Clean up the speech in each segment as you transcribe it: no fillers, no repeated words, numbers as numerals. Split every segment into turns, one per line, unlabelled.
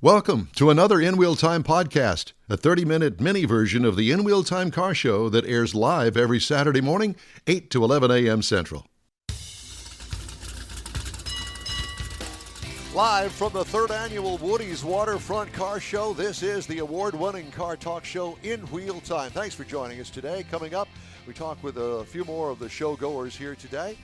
Welcome to another In Wheel Time podcast, a 30-minute mini version of the In Wheel Time car show that airs live every Saturday morning, 8 to 11 a.m. Central.
Live from the third annual Woody's Waterfront Car Show, this is the award-winning car talk show In Wheel Time. Thanks for joining us today. Coming up, we talk with a few more of the show goers here today.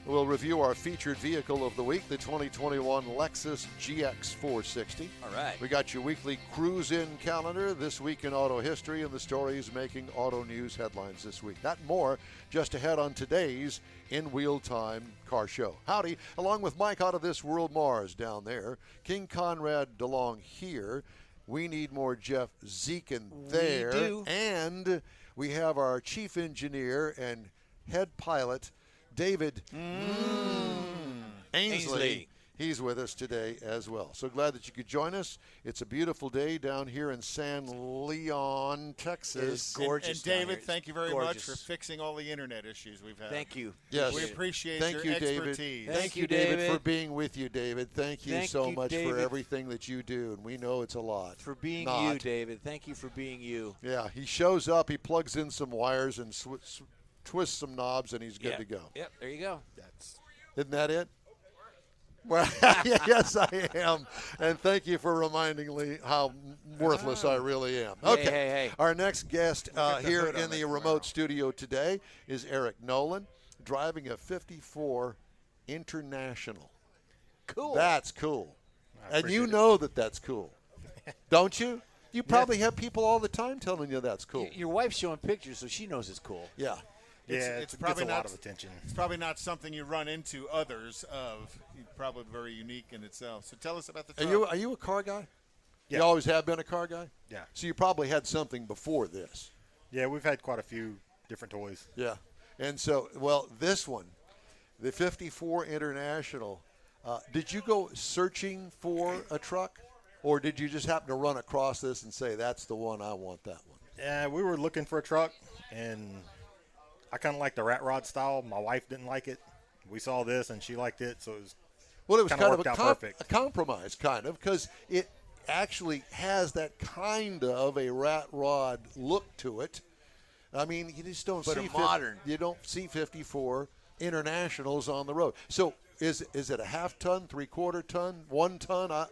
We'll review our featured vehicle of the week, the 2021 Lexus GX460.
All right.
We got your weekly cruise-in calendar, this week in auto history, and the stories making auto news headlines this week. That and more just ahead on today's In Wheel Time Car Show. Howdy, along with Mike out of this world Mars down there, King Conrad DeLong here. We need more Jeff Zekin there.
We do.
And we have our chief engineer and head pilot, David Ainsley. He's with us today as well. So glad that you could join us. It's a beautiful day down here in San Leon, Texas.
It's gorgeous.
And David,
here.
thank you very
Gorgeous.
much for fixing all the internet issues we've had.
Thank you.
Yes.
We appreciate
Thank
your
you, David.
expertise.
Thank you, David, for being with you, David. Thank you
Thank
so
you,
much for
David.
everything that you do, and we know it's a lot.
For being
Not.
you, David. Thank you for being you.
Yeah, he shows up, he plugs in some wires and twists some knobs, and he's good to go.
Yep, there you go.
Isn't that it? Well, yes, I am. And thank you for reminding me how worthless I really am. Okay.
Hey.
Our next guest here
hood on
in the
that
remote studio today is Eric Nolan, driving a 54 International.
Cool.
That's cool. And you
appreciate it.
know that that's cool. Don't you? You probably have people all the time telling you that's cool.
Your wife's showing pictures, so she knows it's cool.
Yeah.
It's
it
probably
gets a lot
not-
of attention.
It's probably not something you run into others of. Probably very unique in itself. So tell us about the truck.
Are you a car guy?
Yeah.
You always have been a car guy?
Yeah.
So you probably had something before this.
Yeah, we've had quite a few different toys.
Yeah. And so, well, this one, the 54 International, did you go searching for a truck? Or did you just happen to run across this and say, that's the one, I want that one?
Yeah, we were looking for a truck, and I kind of like the rat rod style. My wife didn't like it. We saw this, and she liked it, so it was
Well, it was
Kinda
kind of
worked out perfect.
a compromise, kind of, because it actually has that kind of a rat rod look to it. I mean, you just don't
But
see
a modern.
You don't see 54 Internationals on the road. So is it a half ton, 3/4 ton, 1 ton? I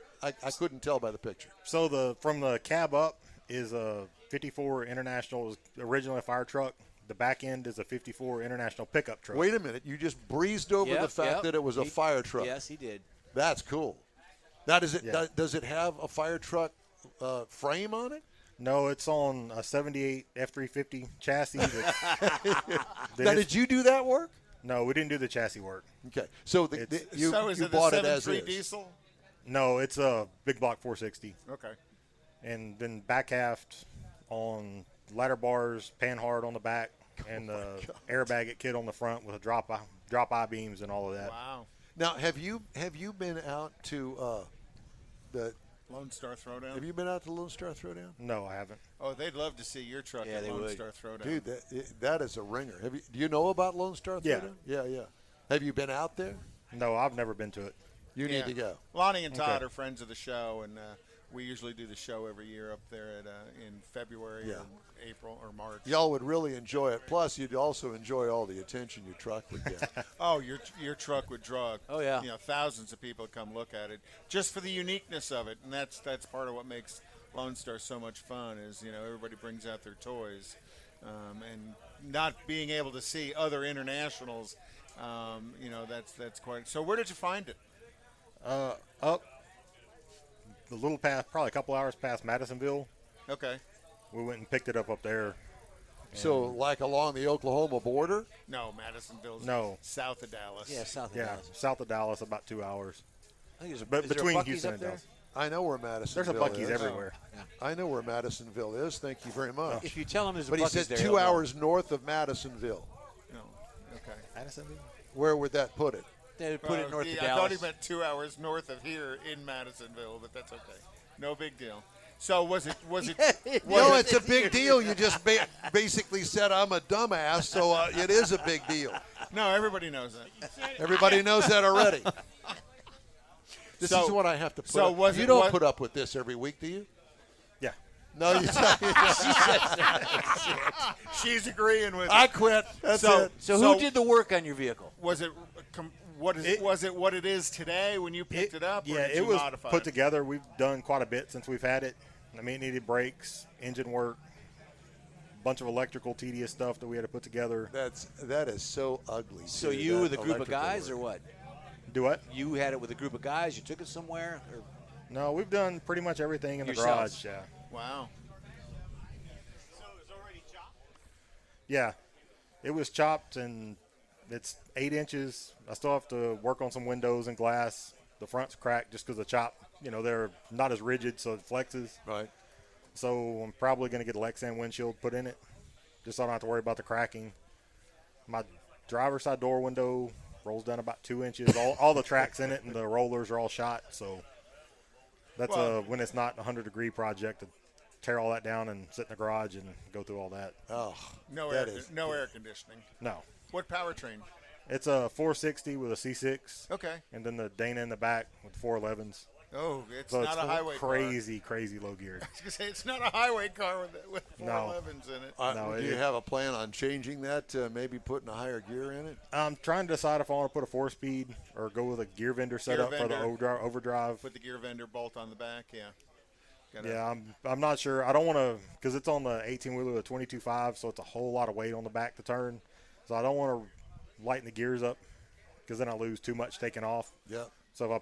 couldn't tell by the picture.
So from the cab up is a 54 International, it was originally a fire truck. The back end is a 54 International pickup truck.
Wait a minute, you just breezed over the fact that it was a fire truck.
Yes, he did.
That's cool. Now, does it
Yeah.
does it have a fire truck frame on it?
No, it's on a 78 F350 chassis.
Now, did you do that work?
No, we didn't do the chassis work.
Okay, so you
so is it
bought
a
it as
7.3
is.
diesel?
No, it's a big block 460.
Okay.
And then back aft on ladder bars, panhard on the back, and the airbag it kit on the front with a drop eye beams and all of that.
Wow.
Now, have you been out to the?
Lone Star Throwdown.
Have you been out to Lone Star Throwdown?
No, I haven't.
Oh, they'd love to see your truck
Yeah,
at
they
Lone
would.
Star Throwdown.
Dude, that is a ringer. Do you know about Lone Star
Yeah.
Throwdown? Yeah. Have you been out there?
No, I've never been to it.
You need to go.
Lonnie and Todd
Okay.
are friends of the show, and we usually do the show every year up there at in February
Yeah.
or April or March.
Y'all would really enjoy it. Plus, you'd also enjoy all the attention your truck would get.
Oh, your truck would draw.
Oh, yeah.
Thousands of people come look at it just for the uniqueness of it, and that's part of what makes Lone Star so much fun. Is everybody brings out their toys, and not being able to see other internationals. That's quite. So where did you find it?
Up the little path, probably a couple hours past Madisonville.
Okay.
We went and picked it up there.
So, like along the Oklahoma border?
No, Madisonville's
No.
south of Dallas.
Yeah, south of
Yeah,
Dallas.
south of Dallas, about 2 hours.
I think there's
But
is there a
between
Buc-ee's
Houston
up
and
there?
Dallas.
I know where Madisonville
There's a Buc-ee's
is.
everywhere.
I know where Madisonville is. Thank you very much.
If you tell him there's a
But he
Buc-ee's
said
there,
2
he'll know.
hours north of Madisonville.
No. Okay.
Madisonville?
Where would that put it?
They would put it north of
I thought he
Dallas.
meant 2 hours north of here in Madisonville, but that's okay. No big deal. So was it?
No, it's a big deal. You just basically said I'm a dumbass, so it is a big deal.
No, everybody knows that.
Everybody knows that already. This
So-
is what I have to put
so
up.
was
You
it-
don't
what-
put up with this every week, do you?
Yeah.
No, you
She's agreeing with
I
it.
quit. That's
So-
it.
So who did the work on your vehicle?
Was it was it what it is today when you picked it up? Or
Yeah,
did
it
you
was
modify
put
it?
together. We've done quite a bit since we've had it. I mean, it needed brakes, engine work, a bunch of electrical tedious stuff that we had to put together.
That is so ugly.
So
too,
you
that
with a group of
electrical
guys,
work.
or what?
Do what?
You had it with a group of guys. You took it somewhere. Or
No, we've done pretty much everything in the
Yourselves?
garage. Yeah.
Wow.
Yeah, it was chopped and it's 8 inches. I still have to work on some windows and glass. The front's cracked just because the chop, they're not as rigid, so it flexes.
Right.
So I'm probably going to get a Lexan windshield put in it, just so I don't have to worry about the cracking. My driver's side door window rolls down about 2 inches. All the tracks in it and the rollers are all shot. So that's when it's not a 100-degree project to tear all that down and sit in the garage and go through all that.
Oh,
No
that
air,
is-
no air conditioning.
No.
What powertrain?
It's a 460 with a C6.
Okay.
And then the Dana in the back with 411s.
Oh, it's
So
not
it's
a highway car.
crazy low geared.
I was gonna say it's not a highway car with
No.
411s in it.
No,
do you have a plan on changing that to maybe putting a higher gear in it?
I'm trying to decide if I want to put a 4-speed or go with a gear vendor setup for the
vendor.
overdrive.
Put the gear vendor bolt on the back. Yeah. Gotta-
Yeah, I'm not sure. I don't want to, because it's on the 18-wheeler with 22.5, so it's a whole lot of weight on the back to turn. So I don't want to lighten the gears up, because then I lose too much taking off.
Yeah.
So if I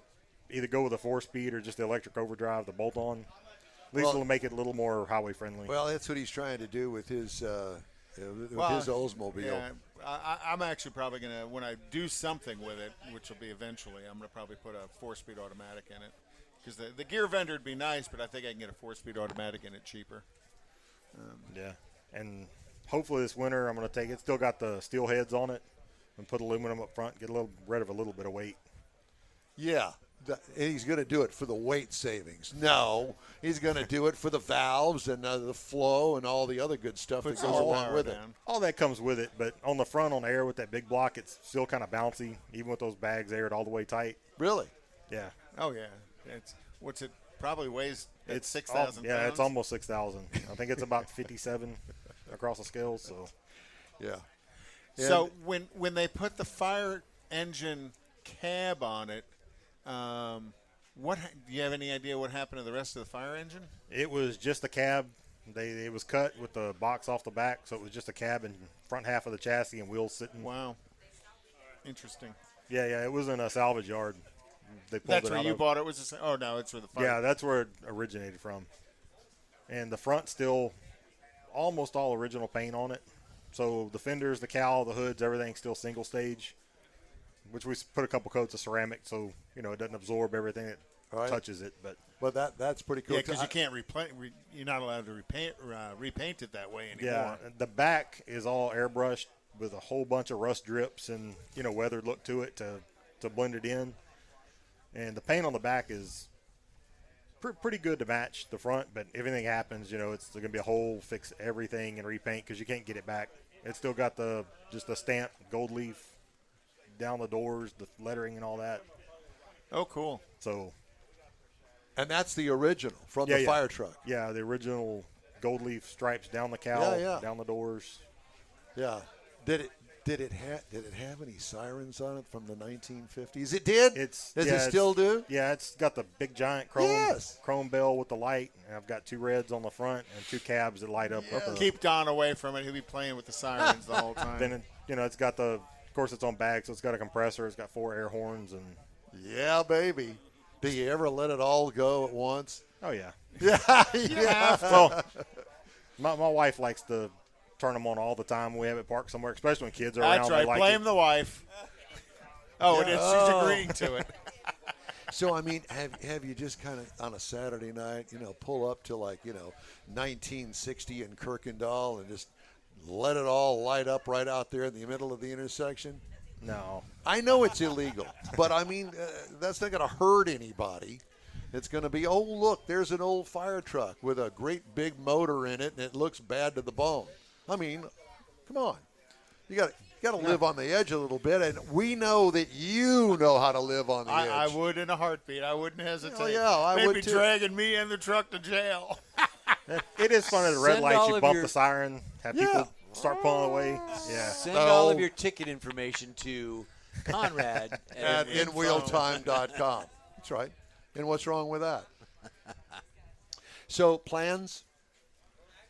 either go with a 4-speed or just the electric overdrive, the bolt-on, at least
Well-
it'll make it a little more highway friendly.
Well, that's what he's trying to do with his
Well,
his Oldsmobile.
Yeah, I'm actually probably gonna, when I do something with it, which will be eventually, I'm gonna probably put a 4-speed automatic in it, because the gear vendor would be nice, but I think I can get a 4-speed automatic in it cheaper.
Yeah, and hopefully this winter I'm going to take it. Still got the steel heads on it, and put aluminum up front, get rid of a little bit of weight.
Yeah. And he's going to do it for the weight savings. No, he's going to do it for the valves and the flow and all the other good stuff
Put
that goes
some
along
power
with it.
down.
All that comes with it, but on the front, on the air with that big block, it's still kind of bouncy, even with those bags aired all the way tight.
Really?
Yeah,
Oh yeah, it's what's it probably weighs?
it's
6,000.
Yeah, it's almost 6,000. I think it's about 57 across the scales. So
Yeah.
So when they put the fire engine cab on it, do you have any idea what happened to the rest of the fire engine?
it was just the cab. It was cut with the box off the back, so it was just a cab and front half of the chassis and wheels sitting.
Wow, interesting.
Yeah, it was in a salvage yard. They pulled
That's
it
where
out
you
of.
bought it. Was the same? Oh no, it's where the fire.
Yeah, that's where it originated from. And the front still almost all original paint on it. So the fenders, the cowl, the hoods, everything's still single stage, which we put a couple coats of ceramic so it doesn't absorb everything that
Right.
touches it. But
But that's pretty cool.
Yeah, because you can't you're not allowed to repaint it that way anymore.
yeah, the back is all airbrushed with a whole bunch of rust drips and weathered look to it to blend it in. And the paint on the back is pretty good to match the front, but if anything happens, it's going to be a whole fix everything and repaint because you can't get it back. It's still got just the stamp gold leaf down the doors, the lettering and all that.
Oh, cool.
So
And that's the original from
Yeah,
the
yeah.
fire truck.
yeah, the original gold leaf stripes down the cowl,
Yeah.
down the doors.
Yeah. Did it have any sirens on it from the 1950s? It did. Does it still do?
Yeah, it's got the big giant chrome bell with the light, and I've got 2 reds on the front and 2 cabs that light up.
Keep Don away from it. He'll be playing with the sirens the whole time.
Then it's got of course it's on bag, so it's got a compressor. It's got 4 air horns and
Yeah, baby. Do you ever let it all go at once?
oh yeah.
Yeah.
Well, my wife likes to turn them on all the time. We have it parked somewhere, especially when kids are around.
That's
They
right.
like
Blame
it.
the wife. Oh, it is. She's agreeing to it.
So, I mean, have you just kind of on a Saturday night, pull up to 1960 in Kirkendall and just let it all light up right out there in the middle of the intersection?
No.
I know it's illegal, but I mean, that's not going to hurt anybody. It's going to be, oh, look, there's an old fire truck with a great big motor in it, and it looks bad to the bone. I mean, come on. You got got to live on the edge a little bit, and we know that you know how to live on the edge.
I would in a heartbeat. I wouldn't hesitate.
Oh, yeah, I
They'd
would
be
too.
dragging me and the truck to jail.
It is fun at the red
Send
lights.
all
You
of
bump
your-
the siren, have people start pulling away. Yeah.
Send all of your ticket information to Conrad
at inwheeltime.com. That's right. And what's wrong with that? So plans?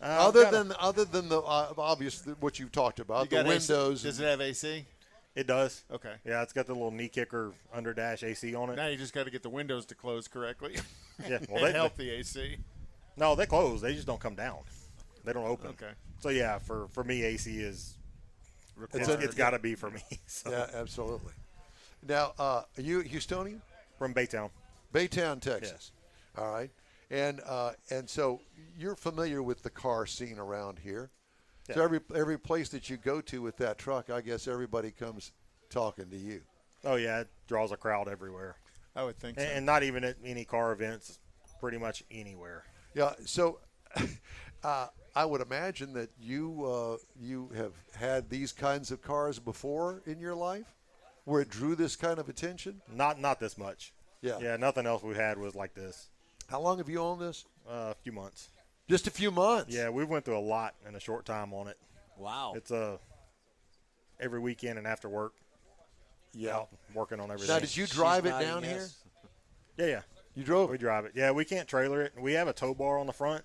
Other than the obvious what you've talked about, the
got
windows.
AC. Does it have AC?
It does.
Okay.
Yeah, it's got the little knee kicker under dash AC on it.
Now you just got to get the windows to close correctly.
Yeah, well,
and
they
help the AC.
No, they close. They just don't come down. They don't open.
Okay.
So yeah, for me, AC is it's got to be for me. So.
Yeah, absolutely. Now, are you Houstonian?
From Baytown.
Baytown, Texas. All right. And so you're familiar with the car scene around here.
Yeah.
So every place that you go to with that truck, I guess everybody comes talking to you.
Oh yeah, it draws a crowd everywhere,
I would think so.
and not even at any car events, pretty much anywhere.
Yeah. So I would imagine that you have had these kinds of cars before in your life, where it drew this kind of attention.
Not this much.
Yeah.
Yeah, nothing else we had was like this.
How long have you owned this?
A few months.
Just a few months.
Yeah, we went through a lot in a short time on it.
Wow.
It's every weekend and after work.
Yeah.
Out working on everything.
Now, did you drive
She's
it
nodding
down here?
yes.
Yeah.
You drove
We
it.
drive it. Yeah, we can't trailer it. We have a tow bar on the front,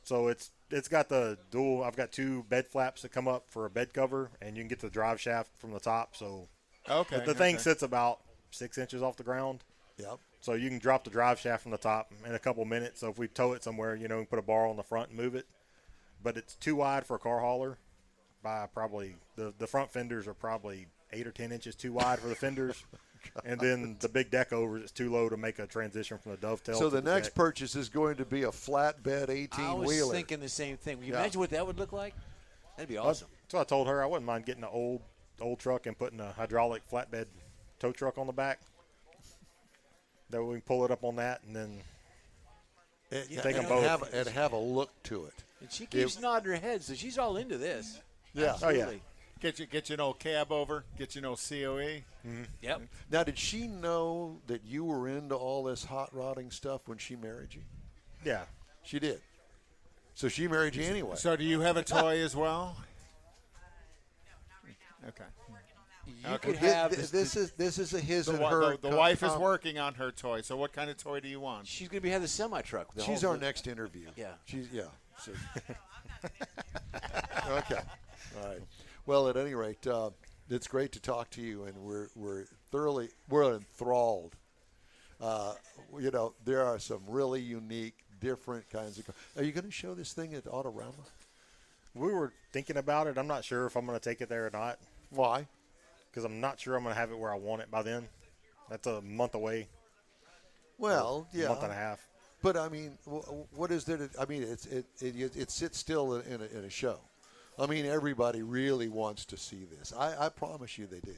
so it's got the dual. I've got two bed flaps that come up for a bed cover, and you can get the drive shaft from the top. So
Okay.
the thing sits about 6 inches off the ground,
Yep.
so you can drop the drive shaft from the top in a couple minutes. So if we tow it somewhere, we can put a bar on the front and move it. But it's too wide for a car hauler. By probably the front fenders are probably 8 or 10 inches too wide for the fenders. And then the big deck overs is too low to make a transition from the dovetail.
So
to
the next
deck.
purchase is going to be a flatbed
I
18-wheeler.
was thinking the same thing. Can you
Yeah.
imagine what that would look like? That'd be awesome.
So I told her I wouldn't mind getting an old truck and putting a hydraulic flatbed tow truck on the back. That way we can pull it up on that and then take them both.
And have a look to it.
And she keeps nodding her head, so she's all into this.
Yeah.
Absolutely.
Get you an old cab over. Get you an old COE.
Yep.
Now, did she know that you were into all this hot rodding stuff when she married you?
Yeah.
She did. So she married you anyway.
So do you have a toy as well? Okay.
You could have
this is a his
The,
and
wi-
her.
the wife is working on her toy. So what kind of toy do you want?
She's going to have the semi truck.
She's our next interview.
Yeah.
So. Okay. All right. Well, at any rate, it's great to talk to you, and we're enthralled. There are some really unique, different kinds of cars. Are you going to show this thing at Autorama?
We were thinking about it. I'm not sure if I'm going to take it there or not
Why?
because I'm not sure I'm going to have it where I want it by then. That's a month away.
Well, yeah.
Month and a half.
But I mean, what is there? It sits still in a show. I mean, everybody really wants to see this. I promise you, they do.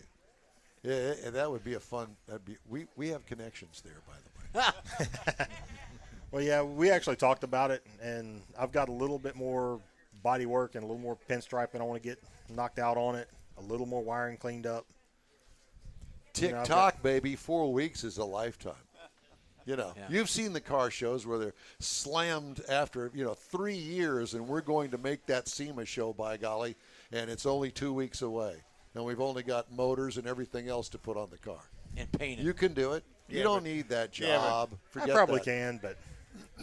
Yeah, and that would be a fun. We have connections there, by the way.
Well, yeah, we actually talked about it, and I've got a little bit more body work and a little more pinstriping I want to get knocked out on it. A little more wiring cleaned up.
Tick-tock, baby. 4 weeks is a lifetime.
Yeah.
You've seen the car shows where they're slammed after, 3 years, and we're going to make that SEMA show, by golly, and it's only 2 weeks away. And we've only got motors and everything else to put on the car.
And paint it.
You can do it. You don't need that job.
I
Forget
probably
that.
can, but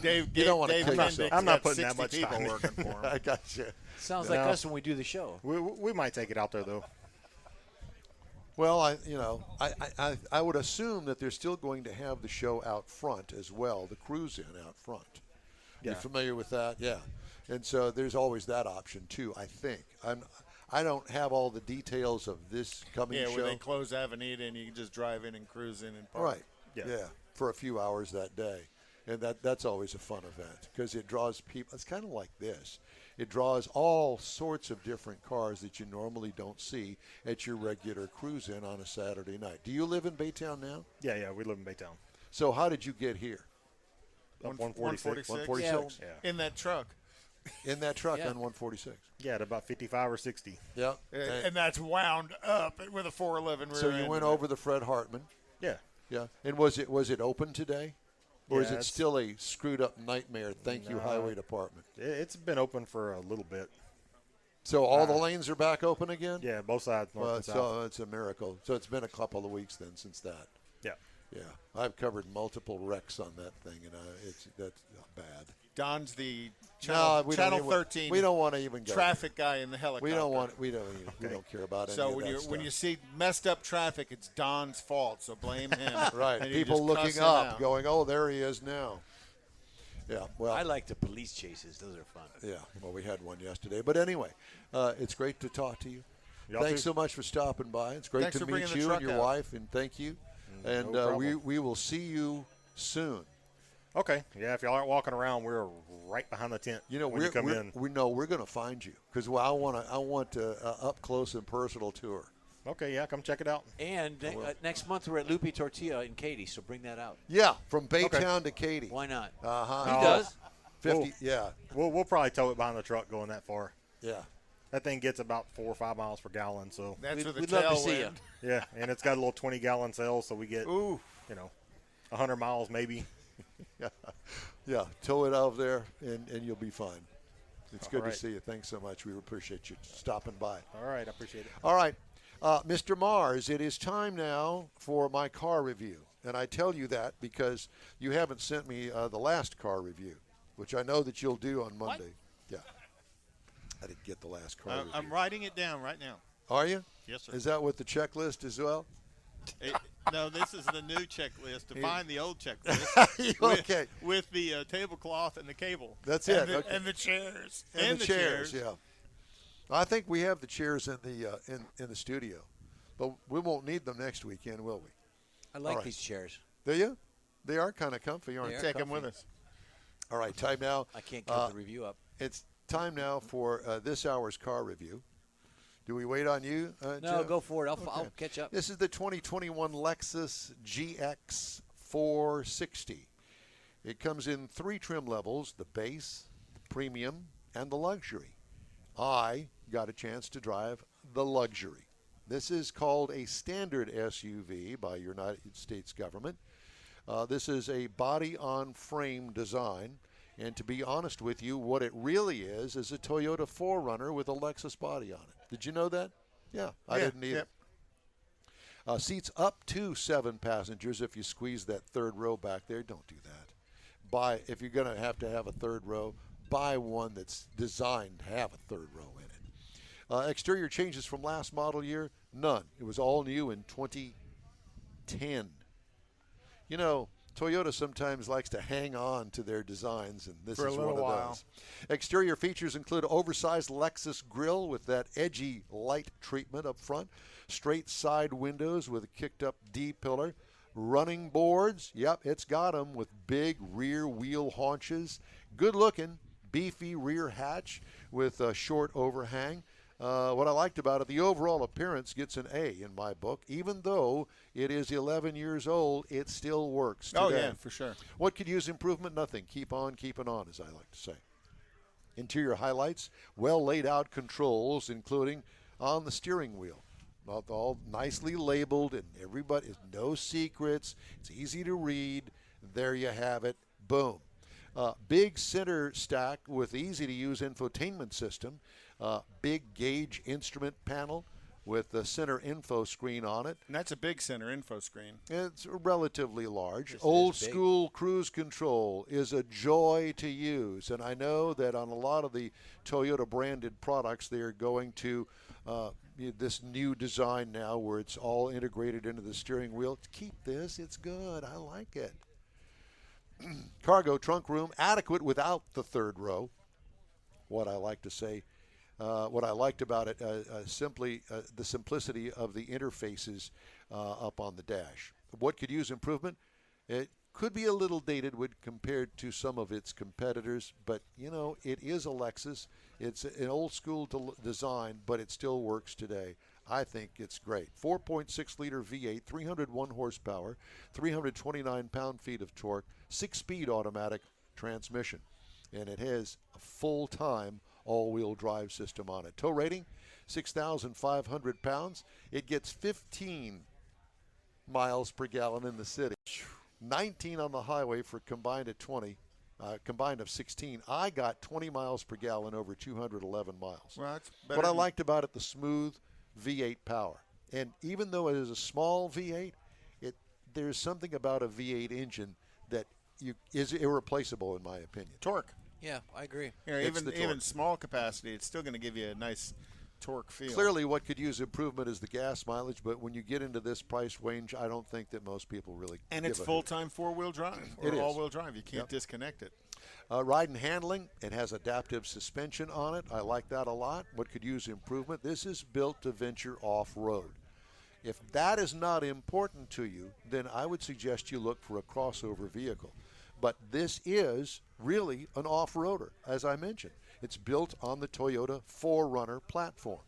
Dave,
You don't wanna
Dave
kill
Mendick's
yourself.
I'm not
got
putting that
60
much
people
time in.
working for him.
I got you.
Sounds like us when we do the show.
we might take it out there, though.
Well, I would assume that they're still going to have the show out front as well, the cruise-in out front.
Yeah.
You familiar with that? Yeah. And so there's always that option too, I think. I don't have all the details of this coming
Yeah,
show.
where they close Avenida and you can just drive in and cruise in and park.
Right.
Yeah.
For a few hours that day. And that's always a fun event because it draws people. It's kind of like this. It draws all sorts of different cars that you normally don't see at your regular cruise-in on a Saturday night. Do you live in Baytown now?
Yeah, we live in Baytown.
So how did you get here?
Up 146.
146?
Yeah.
In that truck.
in that truck
Yeah.
on 146.
Yeah, at about 55 or 60.
Yeah.
And that's wound up with a 411 rear
So you
end
went
in it.
over the Fred Hartman.
Yeah.
Yeah. And was it open today? Or is
Yeah,
it
it's-
still a screwed up nightmare? Thank you,
No.
Highway Department.
It's been open for a little bit.
So all the lanes are back open again?
Yeah, both sides, north
Well,
and south.
so it's a miracle. So it's been a couple of weeks then since that.
Yeah.
Yeah. I've covered multiple wrecks on that thing, and that's bad.
Don's the
No,
channel 13
We don't want to even go
traffic guy in the helicopter.
We don't care about
So
any
when
of
you
that
when
stuff.
you see messed up traffic, it's Don's fault. So blame him.
Right.
And you
People
just cuss
looking
him
up,
out.
going, "Oh, there he is now." Yeah. Well,
I like the police chases. Those are fun.
yeah. Well, we had one yesterday, but anyway, it's great to talk to you.
Y'all
Thanks
too.
so much for stopping by. It's great
Thanks
to
for
meet
bringing the
you and
truck
your
out.
wife, and thank you. And
No
we
problem.
will see you soon.
Okay. Yeah, if y'all aren't walking around, we're right behind the tent.
You know,
when you come in.
we're going to find you because I want a up close and personal tour.
Okay, yeah, come check it out.
And next month we're at Lupe Tortilla in Katy, so bring that out.
Yeah, from Baytown to Katy.
Why not?
Uh-huh.
He does.
50.
Whoa.
Yeah,
We'll probably tow it behind the truck going that far.
yeah.
That thing gets about 4 or 5 miles per gallon. So
That's with a
We'd love to see you.
tailwind.
yeah, and it's got a little 20-gallon cell, so we get
Ooh.
100 miles maybe.
Yeah, tow it out there, and you'll be fine. It's good
right.
to see you. Thanks so much. We appreciate you stopping by.
All right, I appreciate it.
All right, Mr. Mars, it is time now for my car review. And I tell you that because you haven't sent me the last car review, which I know that you'll do on Monday. Yeah. I didn't get the last car review.
I'm writing it down right now.
Are you?
Yes, sir.
Is that with the checklist as well?
No, this is the new checklist to find the old checklist.
Okay.
With the tablecloth and the cable.
That's
And
it.
the,
Okay.
and the chairs.
And the chairs, yeah. I think we have the chairs in the in the studio, but we won't need them next weekend, will we?
I like
right.
these chairs.
Do you? They are kind of comfy, aren't
They
they?
are.
Take them with
comfy.
us.
All right, time now.
I can't cut the review up.
It's time now for this hour's car review. Do we wait on you?
No,
Jeff?
go for it. I'll
Okay.
catch up.
This is the 2021 Lexus GX460. It comes in 3 trim levels: the base, the premium, and the luxury. I got a chance to drive the luxury. This is called a standard SUV by United States government. This is a body-on-frame design. And to be honest with you, what it really is a Toyota 4Runner with a Lexus body on it. Did you know that? Yeah, I didn't either. Seats up to 7 passengers. If you squeeze that third row back there, don't do that. If you're going to have a third row, buy one that's designed to have a third row in it. Exterior changes from last model year, none. It was all new in 2010. You know, Toyota sometimes likes to hang on to their designs, and this
For a
is one
little
of
while.
those. Exterior features include oversized Lexus grille with that edgy light treatment up front, straight side windows with a kicked-up D-pillar, running boards. Yep, it's got them with big rear wheel haunches, good-looking, beefy rear hatch with a short overhang. What I liked about it, the overall appearance gets an A in my book. Even though it is 11 years old, it still works today.
Oh, yeah, for sure.
What could use improvement? Nothing. Keep on keeping on, as I like to say. Interior highlights, well laid out controls, including on the steering wheel. All nicely labeled, and everybody, no secrets. It's easy to read. There you have it. Boom. Big center stack with easy-to-use infotainment system. Big gauge instrument panel with the center info screen on it.
And that's a big center info screen.
It's relatively large.
Yes, it
Old
is big.
school cruise control is a joy to use. And I know that on a lot of the Toyota branded products, they are going to this new design now where it's all integrated into the steering wheel. Keep this. It's good. I like it. Cargo trunk room, adequate without the third row. What I like to say, what I liked about it, simply the simplicity of the interfaces up on the dash. What could use improvement? It could be a little dated when compared to some of its competitors, but you know, it is a Lexus. It's an old school design, but it still works today. I think it's great. 4.6 liter V8, 301 horsepower, 329 pound-feet of torque, 6-speed automatic transmission. and it has a full-time all-wheel drive system on it. Tow rating, 6,500 pounds. It gets 15 miles per gallon in the city, 19 on the highway for combined of 20. Combined of 16. I got 20 miles per gallon over 211 miles.
Well, that's better.
What I liked about it, the smooth V8 power. And even though it is a small V8, there's something about a V8 engine that is irreplaceable, in my opinion.
Torque.
Yeah, I agree.
Even small capacity, it's still going to give you a nice torque feel.
Clearly, what could use improvement is the gas mileage, but when you get into this price range, I don't think that most people really
And
give
it's
a
full-time four-wheel drive or
It is.
all-wheel drive. You can't disconnect it.
Ride and handling, it has adaptive suspension on it. I like that a lot. What could use improvement? This is built to venture off-road. If that is not important to you, then I would suggest you look for a crossover vehicle. But this is really an off-roader, as I mentioned. It's built on the Toyota 4Runner platform.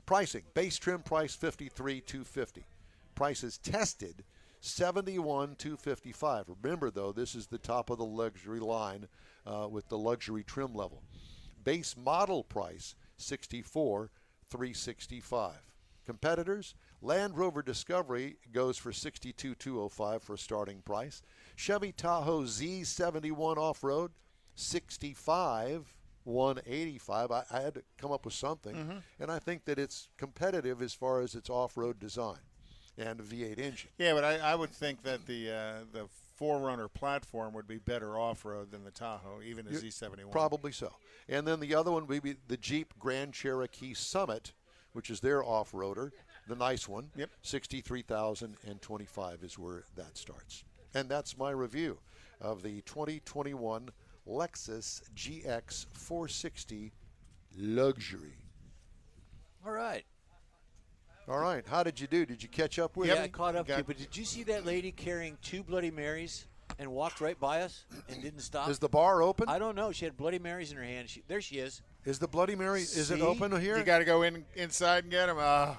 Pricing, base trim price $53,250. Prices tested $71,255. Remember, though, this is the top of the luxury line with the luxury trim level. Base model price $64,365. Competitors, Land Rover Discovery goes for $62,205 for a starting price. Chevy Tahoe Z71 off-road, $65,185. I had to come up with something, and I think that it's competitive as far as its off-road design and a V8 engine.
Yeah, but I would think that the 4Runner platform would be better off-road than the Tahoe, even the Z71.
Probably so. And then the other one would be the Jeep Grand Cherokee Summit, which is their off-roader, the nice one.
Yep.
$63,025 is where that starts. And that's my review of the 2021 Lexus GX460 Luxury.
All right.
All right. How did you do? Did you catch up with
Yeah,
me?
I caught up to you. But did you see that lady carrying 2 Bloody Marys and walked right by us and didn't stop?
Is the bar open?
I don't know. She had Bloody Marys in her hand. There she is.
Is the Bloody Mary, is it
See?
open here?
You got to go inside and get them.
Well,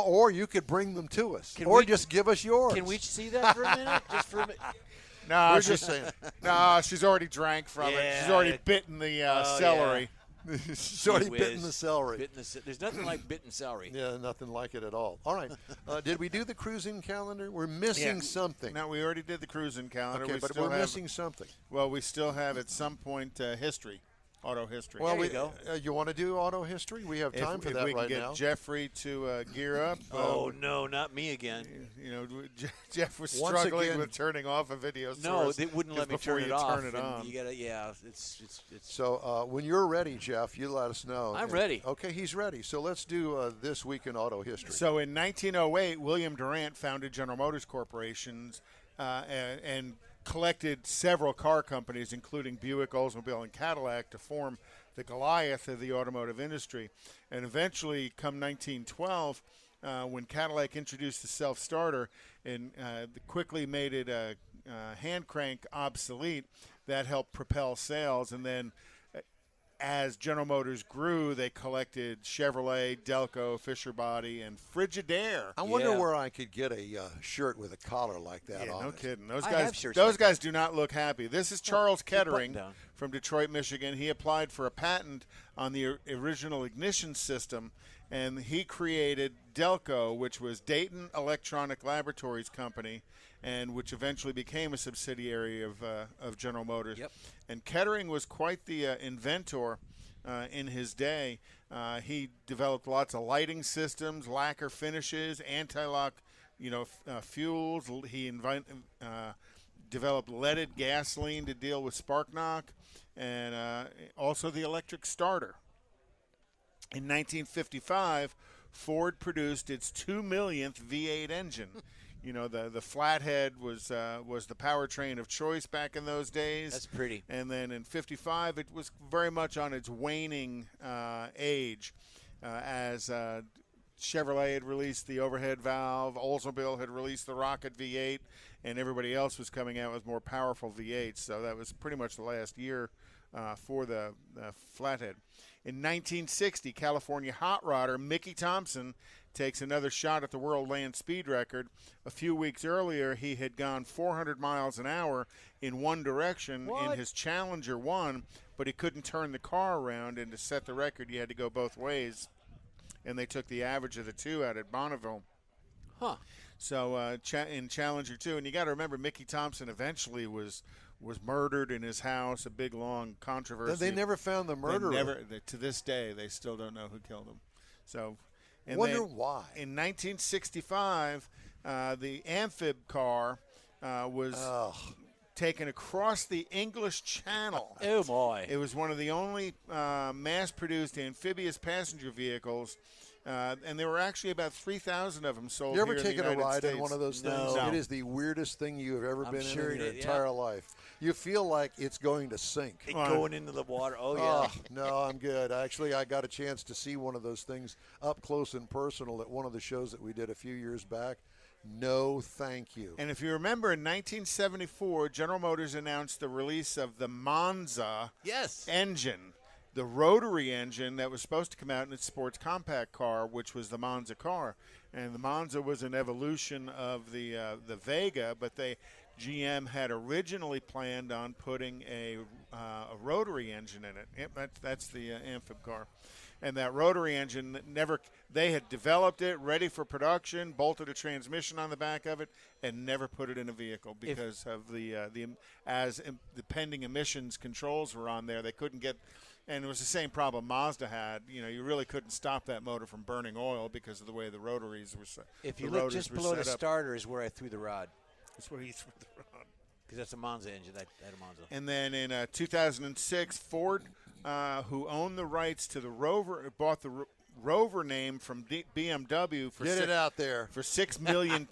or you could bring them to us.
Can
or
we-
just give us yours.
Can we see that for a minute? Just for a minute.
No,
We're just saying.
No, she's already drank from it.
Yeah.
She's already bitten the celery.
She's already
Gee
bitten
whiz.
the celery.
There's nothing like bitten celery.
Yeah, nothing like it at all. All right. Did we do the cruising calendar? We're missing something.
No, we already did the cruising calendar.
Okay,
we
but
still
we're
have,
missing something.
Well, we still have at some point history, auto history.
Well,
There you go.
You want to do auto history? We have time for
if
that
we can
right
get
now.
Jeffrey to gear up.
Oh, no, not me again.
You know, Jeff was
Once
struggling
again-
with turning off a video
No,
source.
they wouldn't let me
before
turn it
you
off.
turn it
and
on.
You gotta, yeah, it's.
So when you're ready, Jeff, you let us know.
I'm ready.
Okay, he's ready. So let's do This Week in Auto History.
So in 1908, William Durant founded General Motors Corporations and collected several car companies, including Buick, Oldsmobile, and Cadillac, to form the Goliath of the automotive industry. And eventually, come 1912, when Cadillac introduced the self-starter and quickly made it hand crank obsolete, that helped propel sales. And then as General Motors grew, they collected Chevrolet, Delco, Fisher Body, and Frigidaire.
I wonder
Yeah.
where I could get a shirt with a collar like that
Yeah,
on
no
it.
kidding.
I have
Those
shirts
those
like
guys do not look happy. This is Charles Kettering
button down.
from Detroit, Michigan. He applied for a patent on the original ignition system, and he created Delco, which was Dayton Electronic Laboratories Company, and which eventually became a subsidiary of General Motors.
Yep.
And Kettering was quite the inventor in his day. He developed lots of lighting systems, lacquer finishes, anti-lock, fuels. He developed leaded gasoline to deal with spark knock, and also the electric starter. In 1955, Ford produced its 2 millionth V8 engine. The flathead was the powertrain of choice back in those days.
That's pretty.
And then in 55, it was very much on its waning age as Chevrolet had released the overhead valve, Oldsmobile had released the Rocket V8, and everybody else was coming out with more powerful V8s. So that was pretty much the last year for the flathead. In 1960, California hot rodder Mickey Thompson takes another shot at the world land speed record. A few weeks earlier, he had gone 400 miles an hour in one direction in his Challenger 1, but he couldn't turn the car around, and to set the record, you had to go both ways, and they took the average of the two out at Bonneville.
Huh.
So in Challenger 2, and you got to remember, Mickey Thompson eventually was murdered in his house, a big, long controversy.
They never found the murderer.
To this day, they still don't know who killed him. So, and
Wonder
then
why.
In 1965, the amphib car was taken across the English Channel.
Oh, my.
It was one of the only mass-produced amphibious passenger vehicles, and there were actually about 3,000 of them sold.
You ever
here in the
taken a
United
ride
States.
in one of those things?
No.
It is the weirdest thing you have ever
I'm
been
sure
in your
it is,
entire life. You feel like it's going to sink.
Going into the water. Oh, yeah.
No, I'm good. Actually, I got a chance to see one of those things up close and personal at one of the shows that we did a few years back. No, thank you.
And if you remember, in 1974, General Motors announced the release of the Monza engine, the rotary engine that was supposed to come out in its sports compact car, which was the Monza car. And the Monza was an evolution of the Vega, but GM had originally planned on putting a rotary engine in it. Yep, that's the amphib car. And that rotary engine they had developed it, ready for production, bolted a transmission on the back of it, and never put it in a vehicle because of the pending emissions controls were on there. They couldn't get, and it was the same problem Mazda had. You really couldn't stop that motor from burning oil because of the way the rotaries were set.
If you look just below the starter is where I threw the rod.
That's where he threw the rod.
Because that's a Monza engine. That a Monza.
And then in 2006, Ford, who owned the rights to the Rover, bought the Rover name from BMW for
Get it out there.
for £6 million.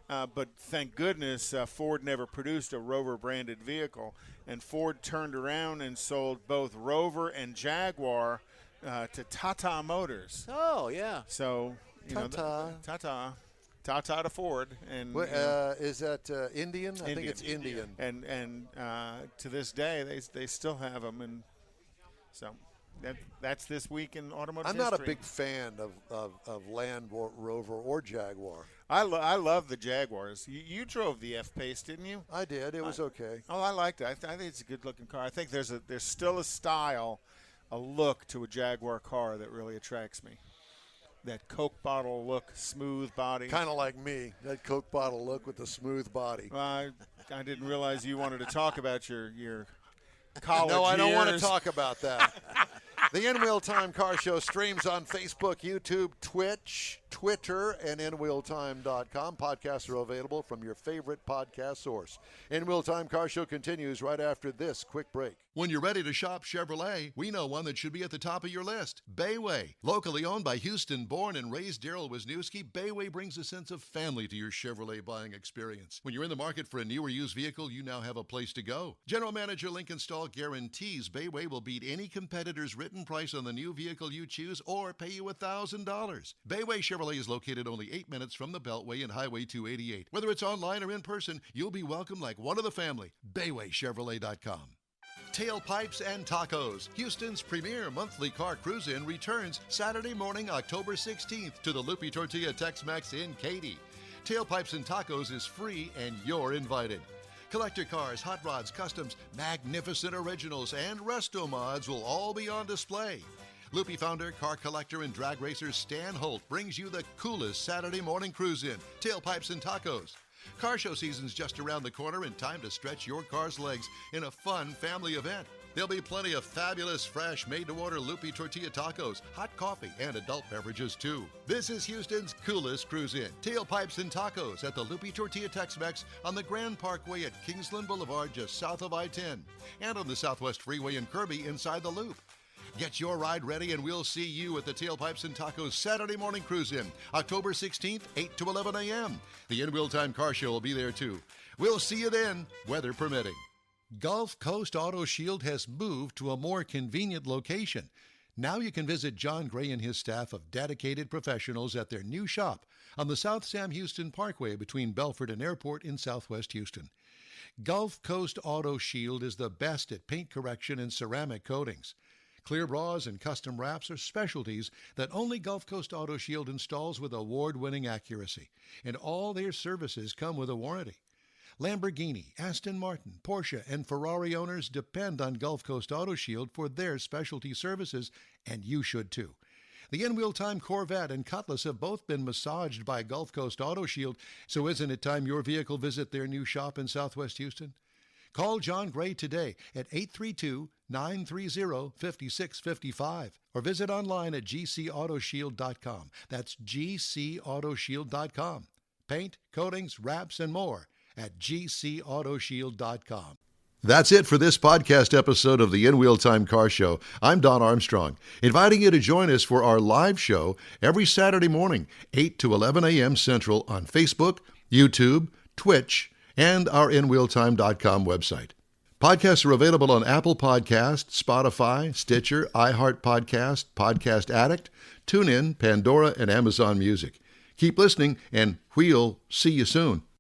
But thank goodness Ford never produced a Rover branded vehicle, and Ford turned around and sold both Rover and Jaguar to Tata Motors.
Oh yeah.
So Tata to Ford, and
is that Indian? I think it's Indian.
And to this day, they still have them, and so that's this week in automotive
I'm
history.
not a big fan of Land Rover or Jaguar.
I love the Jaguars. You drove the F-Pace, didn't you?
I did. It was okay.
Oh, I liked it. I think it's a good-looking car. I think there's still a style, a look to a Jaguar car that really attracts me. That Coke bottle look, smooth body.
Kind of like me, that Coke bottle look with the smooth body.
I didn't realize you wanted to talk about your college
No, I don't want to
years.
talk about that. The In Wheel Time Car Show streams on Facebook, YouTube, Twitch, Twitter, and InWheelTime.com. Podcasts are available from your favorite podcast source. In Wheel Time Car Show continues right after this quick break.
When you're ready to shop Chevrolet, we know one that should be at the top of your list. Bayway. Locally owned by Houston-born and raised Daryl Wisniewski, Bayway brings a sense of family to your Chevrolet buying experience. When you're in the market for a new or used vehicle, you now have a place to go. General Manager Lincoln Stahl guarantees Bayway will beat any competitor's written price on the new vehicle you choose or pay you $1,000. Bayway Chevrolet is located only 8 minutes from the Beltway and Highway 288. Whether it's online or in person, you'll be welcomed like one of the family. BaywayChevrolet.com. Tailpipes and Tacos, Houston's premier monthly car cruise-in, returns Saturday morning, October 16th to the Lupi Tortilla Tex-Mex in Katy. Tailpipes and Tacos is free and you're invited. Collector cars, hot rods, customs, magnificent originals, and resto mods will all be on display. Lupi founder, car collector, and drag racer Stan Holt brings you the coolest Saturday morning cruise-in, Tailpipes and Tacos. Car show season's just around the corner and time to stretch your car's legs in a fun family event. There'll be plenty of fabulous, fresh, made-to-order Lupi tortilla tacos, hot coffee, and adult beverages, too. This is Houston's coolest cruise-in, Tailpipes and Tacos at the Lupi Tortilla Tex-Mex on the Grand Parkway at Kingsland Boulevard just south of I-10, and on the Southwest Freeway in Kirby inside the Loop. Get your ride ready and we'll see you at the Tailpipes and Tacos Saturday morning cruise-in, October 16th, 8 to 11 a.m. The In Wheel Time Car Show will be there too. We'll see you then, weather permitting. Gulf Coast Auto Shield has moved to a more convenient location. Now you can visit John Gray and his staff of dedicated professionals at their new shop on the South Sam Houston Parkway between Belford and Airport in Southwest Houston. Gulf Coast Auto Shield is the best at paint correction and ceramic coatings. Clear bras and custom wraps are specialties that only Gulf Coast Auto Shield installs with award-winning accuracy, and all their services come with a warranty. Lamborghini, Aston Martin, Porsche, and Ferrari owners depend on Gulf Coast Auto Shield for their specialty services, and you should too. The in-wheel time Corvette and Cutlass have both been massaged by Gulf Coast Auto Shield, so isn't it time your vehicle visit their new shop in Southwest Houston? Call John Gray today at 832-930-5655 or visit online at gcautoshield.com. That's gcautoshield.com. Paint, coatings, wraps, and more at gcautoshield.com. That's it for this podcast episode of the In-Wheel Time Car Show. I'm Don Armstrong, inviting you to join us for our live show every Saturday morning, 8 to 11 a.m. Central on Facebook, YouTube, Twitch, and our InWheelTime.com website. Podcasts are available on Apple Podcasts, Spotify, Stitcher, iHeart Podcast, Podcast Addict, TuneIn, Pandora, and Amazon Music. Keep listening, and we'll see you soon.